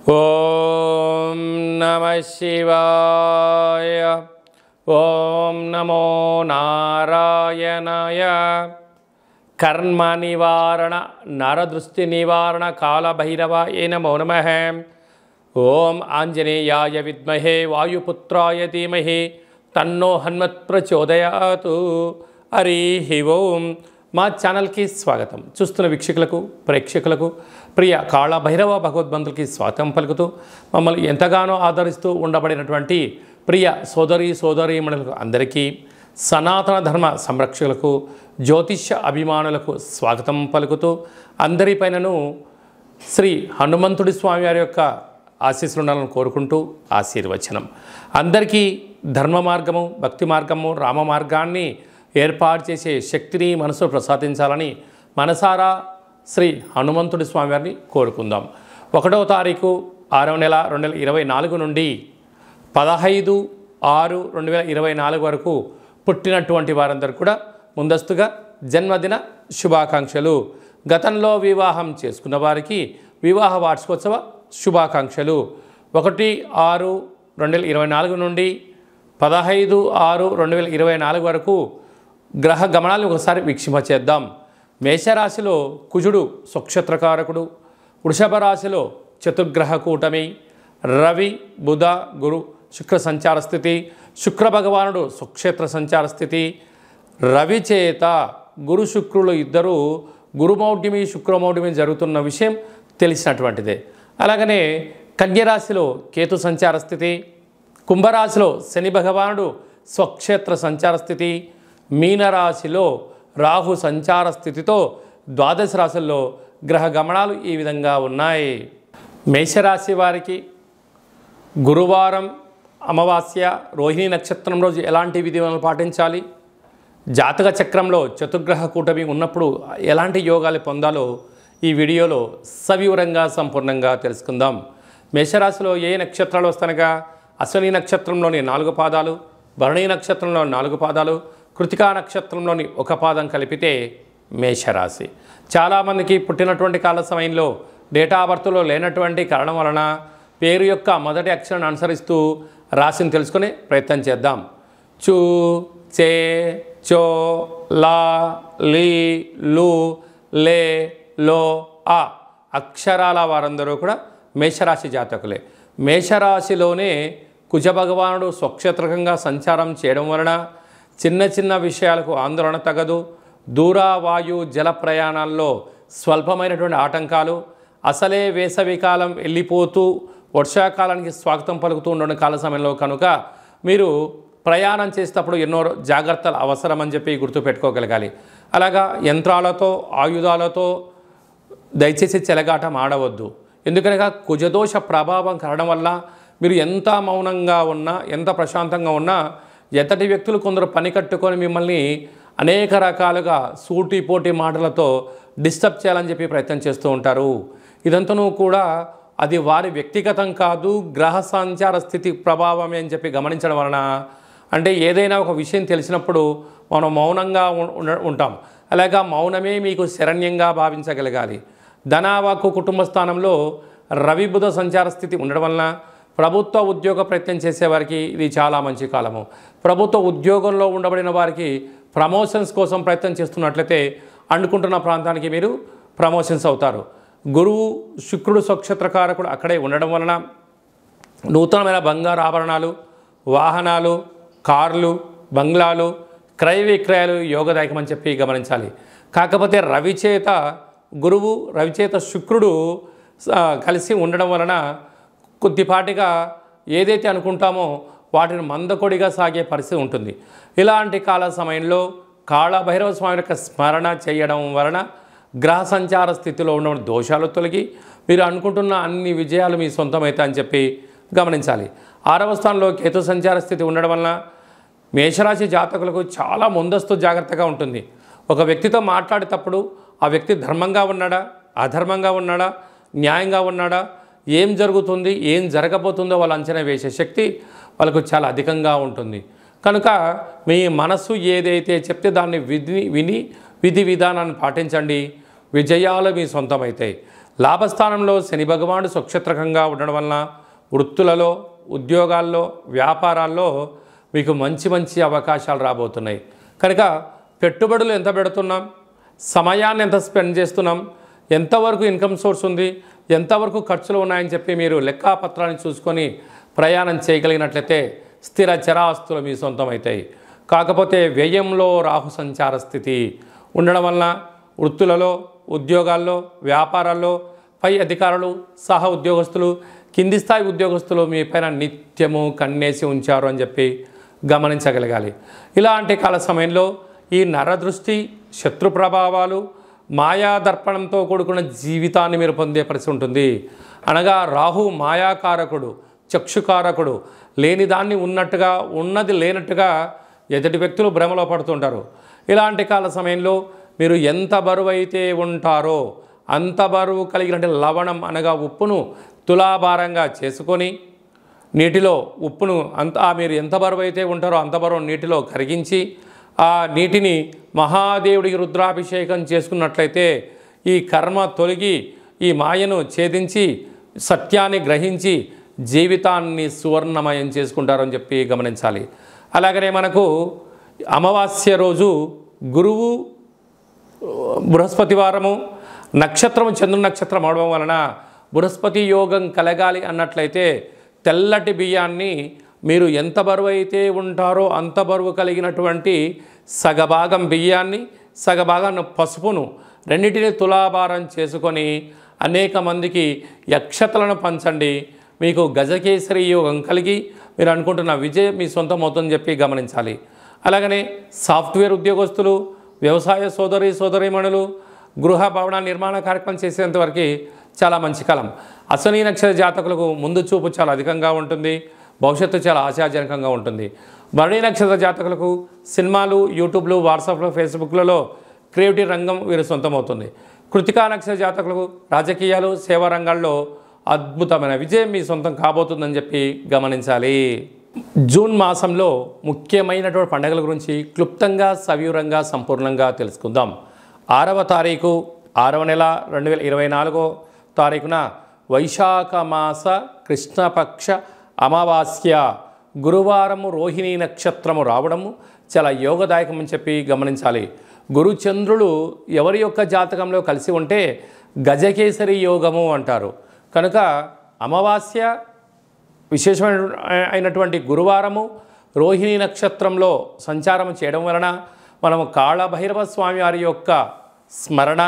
ఓం నమః శివాయ. ఓం నమో నారాయణాయ. కర్మ నివారణ నరదృష్టి నివారణ కాళభైరవాయ నమో నమః. ఓం ఆంజనేయాయ విద్మహే వాయుపుత్రాయ ధీమహి తన్నో హనుమత్ ప్రచోదయాతు. హరి ఓం. మా ఛానల్కి స్వాగతం. చూస్తున్న వీక్షకులకు ప్రేక్షకులకు ప్రియ కాళభైరవ భగవద్బంధులకి స్వాగతం పలుకుతూ మమ్మల్ని ఎంతగానో ఆదరిస్తూ ఉండబడినటువంటి ప్రియ సోదరీమణులకు అందరికీ, సనాతన ధర్మ సంరక్షకులకు, జ్యోతిష్య అభిమానులకు స్వాగతం పలుకుతూ అందరిపైనను శ్రీ హనుమంతుడి స్వామి వారి యొక్క ఆశీస్సులు ఉండాలని కోరుకుంటూ ఆశీర్వచనం. అందరికీ ధర్మ మార్గము, భక్తి మార్గము, రామ మార్గాన్ని ఏర్పాటు చేసే శక్తిని మనసు ప్రసాదించాలని మనసారా శ్రీ హనుమంతుడి స్వామి వారిని కోరుకుందాం. 1వ తారీఖు 6వ నెల 2024 నుండి 15/6/2024 వరకు పుట్టినటువంటి వారందరూ కూడా ముందస్తుగా జన్మదిన శుభాకాంక్షలు. గతంలో వివాహం చేసుకున్న వారికి వివాహ వార్షికోత్సవ శుభాకాంక్షలు. 1/6/2024 నుండి 15/6/2024 వరకు గ్రహ గమనాలను ఒకసారి వీక్షింపచేద్దాం. మేషరాశిలో కుజుడు స్వక్షేత్రకారకుడు, వృషభ రాశిలో చతుర్గ్రహ కూటమి, రవి బుధ గురు శుక్ర సంచార స్థితి, శుక్ర భగవానుడు స్వక్షేత్ర సంచార స్థితి, రవి చేత గురు శుక్రులు ఇద్దరు గురుమౌఢ్యమి శుక్రమౌఢ్యమి జరుగుతున్న విషయం తెలిసినటువంటిదే. అలాగనే కన్యరాశిలో కేతు సంచార స్థితి, కుంభరాశిలో శని భగవానుడు స్వక్షేత్ర సంచార స్థితి, మీనరాశిలో రాహు సంచార స్థితితో ద్వాదశ రాశుల్లో గ్రహ గమనాలు ఈ విధంగా ఉన్నాయి. మేషరాశి వారికి గురువారం అమావాస్య రోహిణి నక్షత్రం రోజు ఎలాంటి విధులను పాటించాలి, జాతక చక్రంలో చతుర్గ్రహ కూటమి ఉన్నప్పుడు ఎలాంటి యోగాలు పొందాలో ఈ వీడియోలో సవివరంగా సంపూర్ణంగా తెలుసుకుందాం. మేషరాశిలో ఏ నక్షత్రాలు వస్తానగా అశ్విని నక్షత్రంలోని 4 పాదాలు, భరణి నక్షత్రంలో 4 పాదాలు, కృతికా నక్షత్రంలోని 1 పాదం కలిపితే మేషరాశి. చాలామందికి పుట్టినటువంటి కాల సమయంలో డేటా ఆఫ్ బర్త్లో లేనటువంటి కారణం వలన పేరు యొక్క మొదటి అక్షరాన్ని అనుసరిస్తూ రాశిని తెలుసుకునే ప్రయత్నం చేద్దాం. చూ, చే, చో, లా, లీ, లు, లే, లో, ఆ అక్షరాల వారందరూ కూడా మేషరాశి జాతకులే. మేషరాశిలోనే కుజభగవానుడు స్వక్షేత్రకంగా సంచారం చేయడం వలన చిన్న చిన్న విషయాలకు ఆందోళన తగదు. దూర వాయు జల ప్రయాణాల్లో స్వల్పమైనటువంటి ఆటంకాలు, అసలే వేసవికాలం వెళ్ళిపోతూ వర్షాకాలానికి స్వాగతం పలుకుతూ ఉన్న కాల సమయంలో కనుక మీరు ప్రయాణం చేసేటప్పుడు ఎన్నో జాగ్రత్తలు అవసరమని చెప్పి గుర్తుపెట్టుకోగలగాలి. అలాగా యంత్రాలతో ఆయుధాలతో దయచేసి చెలగాటం ఆడవద్దు. ఎందుకనగా కుజదోష ప్రభావం కారణం వల్ల మీరు ఎంత మౌనంగా ఉన్నా, ఎంత ప్రశాంతంగా ఉన్నా ఎంతటి వ్యక్తులు కొందరు పని కట్టుకొని మిమ్మల్ని అనేక రకాలుగా సూటిపోటి మాటలతో డిస్టర్బ్ చేయాలని చెప్పి ప్రయత్నం చేస్తూ ఉంటారు. ఇదంతనూ కూడా అది వారి వ్యక్తిగతం కాదు, గ్రహ సంచార స్థితి ప్రభావమే అని చెప్పి గమనించడం వలన, అంటే ఏదైనా ఒక విషయం తెలిసినప్పుడు మనం మౌనంగా ఉంటాం. అలాగా మౌనమే మీకు శరణ్యంగా భావించగలగాలి. ధనావాకు కుటుంబ స్థానంలో రవి బుధ సంచార స్థితి ఉండడం వలన ప్రభుత్వ ఉద్యోగ ప్రయత్నం చేసేవారికి ఇది చాలా మంచి కాలము. ప్రభుత్వ ఉద్యోగంలో ఉండబడిన వారికి ప్రమోషన్స్ కోసం ప్రయత్నం చేస్తున్నట్లయితే అనుకుంటున్న ప్రాంతానికి మీరు ప్రమోషన్స్ అవుతారు. గురువు శుక్రుడు స్వక్షేత్రకారకుడు అక్కడే ఉండడం వలన నూతనమైన బంగారు ఆభరణాలు, వాహనాలు, కార్లు, బంగ్లాలు, క్రయ విక్రయాలు యోగదాయకమని చెప్పి గమనించాలి. కాకపోతే రవిచేత గురువు రవిచేత శుక్రుడు కలిసి ఉండడం వలన కొద్దిపాటిగా ఏదైతే అనుకుంటామో వాటిని మందకొడిగా సాగే పరిస్థితి ఉంటుంది. ఇలాంటి కాల సమయంలో కాళభైరవ స్వామి యొక్క స్మరణ చేయడం వలన గ్రహ సంచార స్థితిలో ఉన్న దోషాలు తొలగి మీరు అనుకుంటున్న అన్ని విజయాలు మీ సొంతమవుతాయని చెప్పి గమనించాలి. 6వ స్థానంలో కేతు సంచార స్థితి ఉండడం వలన మేషరాశి జాతకులకు చాలా ముందస్తు జాగ్రత్తగా ఉంటుంది. ఒక వ్యక్తితో మాట్లాడేటప్పుడు ఆ వ్యక్తి ధర్మంగా ఉన్నాడా, అధర్మంగా ఉన్నాడా, న్యాయంగా ఉన్నాడా, ఏం జరుగుతుంది, ఏం జరగబోతుందో వాళ్ళు అంచనా వేసే శక్తి వాళ్ళకు చాలా అధికంగా ఉంటుంది. కనుక మీ మనసు ఏదైతే చెప్తే దాన్ని విని విధి విధానాన్ని పాటించండి. విజయాలు మీ సొంతమవుతాయి. లాభస్థానంలో శని భగవానుడు స్వక్షేత్రకంగా ఉండడం వలన వృత్తులలో, ఉద్యోగాల్లో, వ్యాపారాల్లో మీకు మంచి మంచి అవకాశాలు రాబోతున్నాయి. కనుక పెట్టుబడులు ఎంత పెడుతున్నాం, సమయాన్ని ఎంత స్పెండ్ చేస్తున్నాం, ఎంతవరకు ఇన్కమ్ సోర్స్ ఉంది, ఎంతవరకు ఖర్చులు ఉన్నాయని చెప్పి మీరు లెక్కాపత్రాన్ని చూసుకొని ప్రయాణం చేయగలిగినట్లయితే స్థిర చరాస్తులు మీ సొంతం అవుతాయి. కాకపోతే వ్యయంలో రాహు సంచార స్థితి ఉండడం వలన వృత్తులలో, ఉద్యోగాల్లో, వ్యాపారాల్లో పై అధికారులు, సహ ఉద్యోగస్తులు, కింది స్థాయి ఉద్యోగస్తులు మీ పైన నిత్యము కన్నేసి ఉంచారు అని చెప్పి గమనించగలగాలి. ఇలాంటి కాల సమయంలో ఈ నరదృష్టి, శత్రు ప్రభావాలు, మాయాదర్పణంతో కూడుకున్న జీవితాన్ని మీరు పొందే పరిస్థితి ఉంటుంది. అనగా రాహు మాయాకారకుడు, చక్షుకారకుడు, లేని దాన్ని ఉన్నట్టుగా, ఉన్నది లేనట్టుగా ఎదుటి వ్యక్తులు భ్రమలో పడుతుంటారు. ఇలాంటి కాల సమయంలో మీరు ఎంత బరువు అయితే ఉంటారో అంత బరువు కలిగిన లవణం అనగా ఉప్పును తులాభారంగా చేసుకొని నీటిలో ఉప్పును మీరు ఎంత బరువు అయితే ఉంటారో అంత బరువు నీటిలో కరిగించి ఆ నీటిని మహాదేవుడికి రుద్రాభిషేకం చేసుకున్నట్లయితే ఈ కర్మ తొలగి ఈ మాయను ఛేదించి సత్యాన్ని గ్రహించి జీవితాన్ని సువర్ణమయం చేసుకుంటారని చెప్పి గమనించాలి. అలాగనే మనకు అమావాస్య రోజు గురువు బృహస్పతి వారము నక్షత్రము చంద్రుని నక్షత్రం అవడం వలన బృహస్పతి యోగం కలగాలి అన్నట్లయితే తెల్లటి బియ్యాన్ని మీరు ఎంత బరువు అయితే ఉంటారో అంత బరువు కలిగినటువంటి సగభాగం బియ్యాన్ని, సగభాగం పసుపును రెండింటిని తులాభారం చేసుకొని అనేక మందికి యక్షతలను పంచండి. మీకు గజకేసరి యోగం కలిగి మీరు అనుకుంటున్న విజయం మీ సొంతం అవుతుందని చెప్పి గమనించాలి. అలాగనే సాఫ్ట్వేర్ ఉద్యోగస్తులు, వ్యవసాయ సోదరీమణులు, గృహ భవన నిర్మాణ కార్యక్రమం చేసేంతవరకు చాలా మంచి కాలం. అశ్విని నక్షత్ర జాతకులకు ముందు చూపు చాలా అధికంగా ఉంటుంది, భవిష్యత్తు చాలా ఆశాజనకంగా ఉంటుంది. భరణి నక్షత్ర జాతకులకు సినిమాలు, యూట్యూబ్లు, వాట్సాప్లో, ఫేస్బుక్లలో క్రియేటివ్ రంగం వీరు సొంతమవుతుంది. కృతికా నక్షత్ర జాతకులకు రాజకీయాలు, సేవా రంగాల్లో అద్భుతమైన విజయం మీ సొంతం కాబోతుందని చెప్పి గమనించాలి. జూన్ మాసంలో ముఖ్యమైనటువంటి పండుగల గురించి క్లుప్తంగా, సవివరంగా, సంపూర్ణంగా తెలుసుకుందాం. 6వ తారీఖు 6వ నెల 2024 తారీఖున వైశాఖ మాస కృష్ణపక్ష అమావాస్య గురువారము రోహిణీ నక్షత్రము రావడము చాలా యోగదాయకం అని చెప్పి గమనించాలి. గురుచంద్రులు ఎవరి యొక్క జాతకంలో కలిసి ఉంటే గజకేసరి యోగము అంటారు. కనుక అమావాస్య విశేషమైనటువంటి గురువారము రోహిణీ నక్షత్రంలో సంచారం చేయడం వలన మనము కాళభైరవ స్వామి వారి యొక్క స్మరణ,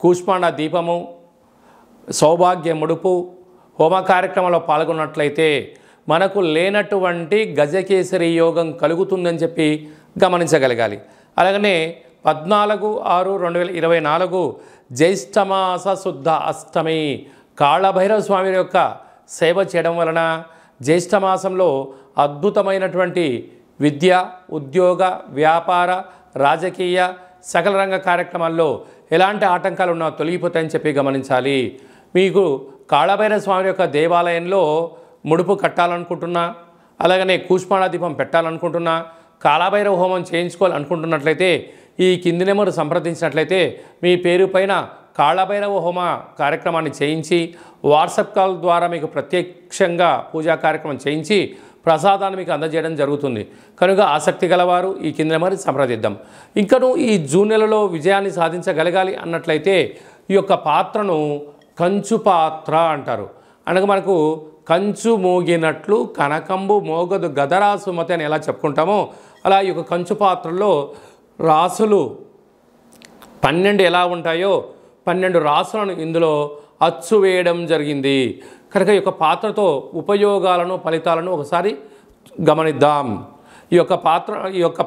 కూష్మాండ దీపము, సౌభాగ్య ముడుపు, హోమ కార్యక్రమంలో పాల్గొన్నట్లయితే మనకు లేనటువంటి గజకేసరి యోగం కలుగుతుందని చెప్పి గమనించగలగాలి. అలాగనే 14/6/2024 జ్యేష్ఠమాస శుద్ధ అష్టమి కాళభైరవ స్వామి యొక్క సేవ చేయడం వలన జ్యేష్ఠమాసంలో అద్భుతమైనటువంటి విద్య, ఉద్యోగ, వ్యాపార, రాజకీయ సకల రంగ కార్యక్రమాల్లో ఎలాంటి ఆటంకాలు ఉన్నా తొలగిపోతాయని చెప్పి గమనించాలి. మీకు కాళభైరవ స్వామి యొక్క దేవాలయంలో ముడుపు కట్టాలనుకుంటున్నా, అలాగనే కూష్మాండ దీపం పెట్టాలనుకుంటున్నా, కాళభైరవ హోమం చేయించుకోవాలనుకుంటున్నట్లయితే ఈ కింది నెంబరు సంప్రదించినట్లయితే మీ పేరు పైన కాళభైరవ హోమ కార్యక్రమాన్ని చేయించి వాట్సాప్ కాల్ ద్వారా మీకు ప్రత్యక్షంగా పూజా కార్యక్రమం చేయించి ప్రసాదాన్ని మీకు అందజేయడం జరుగుతుంది. కనుక ఆసక్తి గలవారు ఈ కింద నెంబర్ సంప్రదిద్దాం. ఇంకను ఈ జూన్ నెలలో విజయాన్ని సాధించగలగాలి అన్నట్లయితే ఈ యొక్క పాత్రను కంచు పాత్ర అంటారు. అనగా మనకు కంచు మోగినట్లు కనకంబు మోగదు గదరా సుమతి అని ఎలా చెప్పుకుంటామో అలా ఈ యొక్క కంచు పాత్రలో రాసులు 12 ఎలా ఉంటాయో 12 రాసులను ఇందులో అచ్చు వేయడం జరిగింది. కనుక ఈ యొక్క పాత్రతో ఉపయోగాలను, ఫలితాలను ఒకసారి గమనిద్దాం. ఈ యొక్క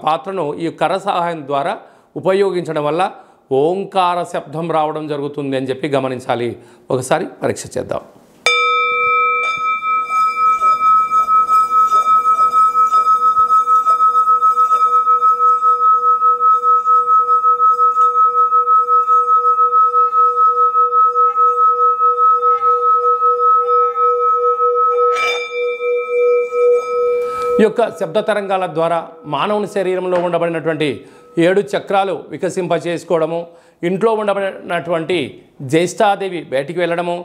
పాత్రను ఈ కర్ర సహాయం ద్వారా ఉపయోగించడం వల్ల ఓంకార శబ్దం రావడం జరుగుతుంది అని చెప్పి గమనించాలి. ఒకసారి పరీక్ష చేద్దాం. ఈ యొక్క శబ్ద తరంగాల ద్వారా మానవుని శరీరంలో ఉండబడినటువంటి 7 చక్రాలు వికసింపచేసుకోవడము, ఇంట్లో ఉండబడినటువంటి జ్యేష్ఠాదేవి బయటికి వెళ్ళడము,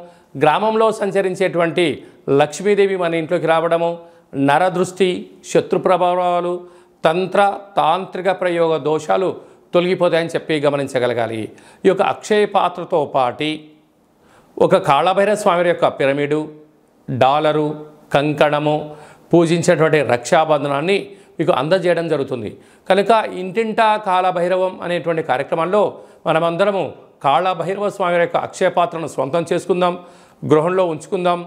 గ్రామంలో సంచరించేటువంటి లక్ష్మీదేవి మన ఇంట్లోకి రావడము, నరదృష్టి, శత్రు ప్రభావాలు, తంత్ర తాంత్రిక ప్రయోగ దోషాలు తొలగిపోతాయని చెప్పి గమనించగలగాలి. ఈ యొక్క అక్షయ పాత్రతో పాటి ఒక కాళభైరవ స్వామి యొక్క పిరమిడు, డాలరు, కంకణము, పూజించేటువంటి రక్షాబంధనాన్ని మీకు అందజేయడం జరుగుతుంది. కనుక ఇంటింటా కాళభైరవం అనేటువంటి కార్యక్రమంలో మనమందరము కాళభైరవ స్వామి యొక్క అక్షయ పాత్రను స్వంతం చేసుకుందాం, గృహంలో ఉంచుకుందాం,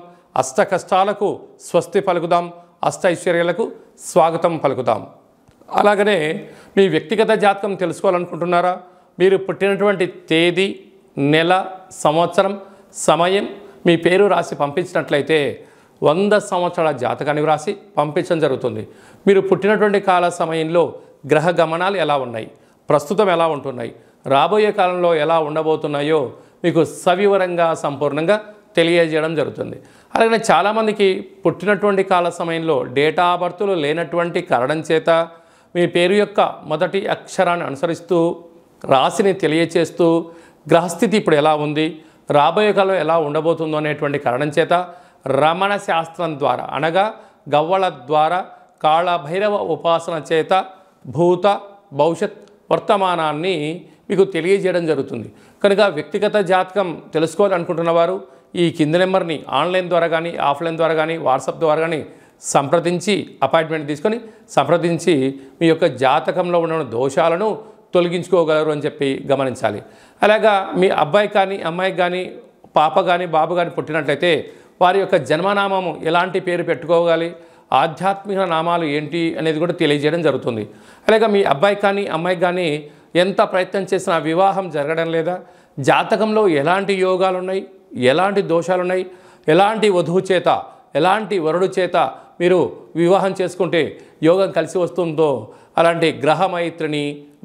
అష్ట కష్టాలకు స్వస్తి పలుకుదాం, అష్ట ఐశ్వర్యాలకు స్వాగతం పలుకుదాం. అలాగనే మీ వ్యక్తిగత జాతకం తెలుసుకోవాలనుకుంటున్నారా? మీరు పుట్టినటువంటి తేదీ, నెల, సంవత్సరం, సమయం, మీ పేరు రాసి పంపించినట్లయితే 100 సంవత్సరాల జాతకాన్ని వ్రాసి పంపించడం జరుగుతుంది. మీరు పుట్టినటువంటి కాల సమయంలో గ్రహ గమనాలు ఎలా ఉన్నాయి, ప్రస్తుతం ఎలా ఉంటున్నాయి, రాబోయే కాలంలో ఎలా ఉండబోతున్నాయో మీకు సవివరంగా సంపూర్ణంగా తెలియజేయడం జరుగుతుంది. అలాగే చాలామందికి పుట్టినటువంటి కాల సమయంలో డేటా ఆఫ్ బర్త్లు లేనటువంటి కారణం చేత మీ పేరు యొక్క మొదటి అక్షరాన్ని అనుసరిస్తూ రాశిని తెలియచేస్తూ గ్రహస్థితి ఇప్పుడు ఎలా ఉంది, రాబోయే కాలంలో ఎలా ఉండబోతుందో అనేటువంటి కారణం చేత రమణ శాస్త్రం ద్వారా అనగా గవ్వల ద్వారా కాళభైరవ ఉపాసన చేత భూత భవిష్యత్ వర్తమానాన్ని మీకు తెలియజేయడం జరుగుతుంది. కనుక వ్యక్తిగత జాతకం తెలుసుకోవాలనుకుంటున్న వారు ఈ కింది నెంబర్ని ఆన్లైన్ ద్వారా కానీ, ఆఫ్లైన్ ద్వారా కానీ, వాట్సాప్ ద్వారా కానీ సంప్రదించి అపాయింట్మెంట్ తీసుకొని సంప్రదించి మీ యొక్క జాతకంలో ఉన్న దోషాలను తొలగించుకోగలరు అని చెప్పి గమనించాలి. అలాగా మీ అబ్బాయి కానీ, అమ్మాయికి కానీ, పాప కానీ, బాబు కానీ పుట్టినట్లయితే వారి యొక్క జన్మనామము ఎలాంటి పేరు పెట్టుకోవాలి, ఆధ్యాత్మిక నామాలు ఏంటి అనేది కూడా తెలియజేయడం జరుగుతుంది. అలాగే మీ అబ్బాయి కానీ, అమ్మాయికి కానీ ఎంత ప్రయత్నం చేసినా వివాహం జరగడం లేదా, జాతకంలో ఎలాంటి యోగాలు ఉన్నాయి, ఎలాంటి దోషాలు ఉన్నాయి, ఎలాంటి వధువు చేత, ఎలాంటి వరుడు చేత మీరు వివాహం చేసుకుంటే యోగం కలిసి వస్తుందో అలాంటి గ్రహమైత్రిని,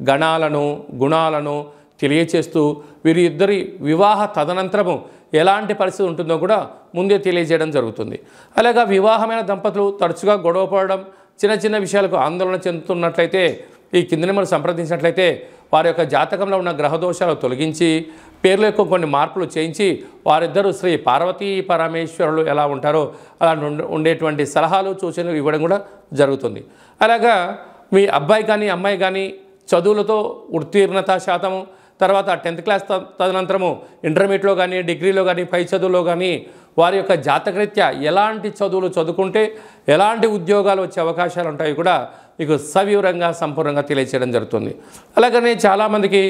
గణాలను, గుణాలను తెలియచేస్తూ వీరి ఇద్దరి వివాహ తదనంతరము ఎలాంటి పరిస్థితి ఉంటుందో కూడా ముందే తెలియజేయడం జరుగుతుంది. అలాగా వివాహమైన దంపతులు తరచుగా గొడవ పడడం, చిన్న చిన్న విషయాలకు ఆందోళన చెందుతున్నట్లయితే ఈ కింది నెంబర్ సంప్రదించినట్లయితే వారి యొక్క జాతకంలో ఉన్న గ్రహదోషాలు తొలగించి పేర్ల యొక్క కొన్ని మార్పులు చేయించి వారిద్దరూ శ్రీ పార్వతీ పరమేశ్వరులు ఎలా ఉంటారో అలా ఉండేటువంటి సలహాలు, సూచనలు ఇవ్వడం కూడా జరుగుతుంది. అలాగా మీ అబ్బాయి కానీ, అమ్మాయి కానీ చదువులతో ఉత్తీర్ణత శాతము, తర్వాత 10th క్లాస్ తదనంతరము ఇంటర్మీడియట్లో కానీ, డిగ్రీలో కానీ, పై చదువులో కానీ వారి యొక్క జాతకరీత్యా ఎలాంటి చదువులు చదువుకుంటే ఎలాంటి ఉద్యోగాలు వచ్చే అవకాశాలు ఉంటాయి కూడా మీకు సవివరంగా సంపూర్ణంగా తెలియచేయడం జరుగుతుంది. అలాగనే చాలామందికి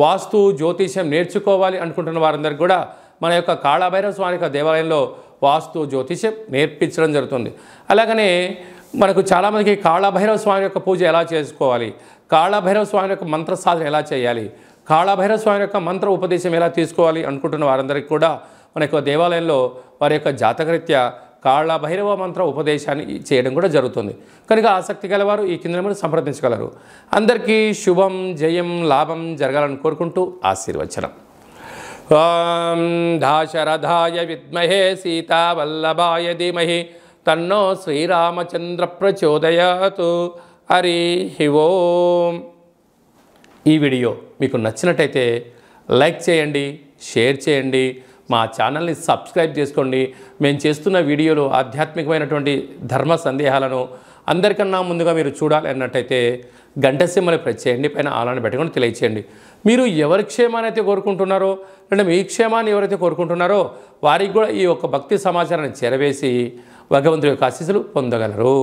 వాస్తు, జ్యోతిష్యం నేర్చుకోవాలి అనుకుంటున్న వారందరికీ కూడా మన యొక్క కాళభైరవ స్వామి యొక్క దేవాలయంలో వాస్తు, జ్యోతిష్యం నేర్పించడం జరుగుతుంది. అలాగనే మనకు చాలామందికి కాళభైరవ స్వామి యొక్క పూజ ఎలా చేసుకోవాలి, కాళభైరవ స్వామి యొక్క మంత్ర సాధన ఎలా చేయాలి, కాళభైరవ స్వామి యొక్క మంత్ర ఉపదేశం ఎలా తీసుకోవాలి అనుకుంటున్న వారందరికీ కూడా మన యొక్క దేవాలయంలో వారి యొక్క జాతకరీత్యా కాళభైరవ మంత్ర ఉపదేశాన్ని చేయడం కూడా జరుగుతుంది. కనుక ఆసక్తి గలవారు ఈ కింద నెంబర్ సంప్రదించగలరు. అందరికీ శుభం, జయం, లాభం జరగాలని కోరుకుంటూ ఆశీర్వచనం. ఓం దాశరథాయ విద్మహే సీతావల్లభాయ ధీమహి తన్నో శ్రీరామచంద్ర ప్రచోదయాతు. హరి ఓం. ఈ వీడియో మీకు నచ్చినట్టయితే లైక్ చేయండి, షేర్ చేయండి, మా ఛానల్ని సబ్స్క్రైబ్ చేసుకోండి. మేము చేస్తున్న వీడియోలో ఆధ్యాత్మికమైనటువంటి ధర్మ సందేహాలను అందరికన్నా ముందుగా మీరు చూడాలి అన్నట్టయితే గంట సింబల్ ప్రెస్ చేయండి, పైన ఆలని పెట్టుకొని తెలియచేయండి. మీరు ఎవరి క్షేమాన్ని అయితే కోరుకుంటున్నారో, అంటే మీ క్షేమాన్ని ఎవరైతే కోరుకుంటున్నారో వారికి కూడా ఈ యొక్క భక్తి సమాచారాన్ని చేరవేసి భగవంతుడి యొక్క ఆశీస్సులు పొందగలరు.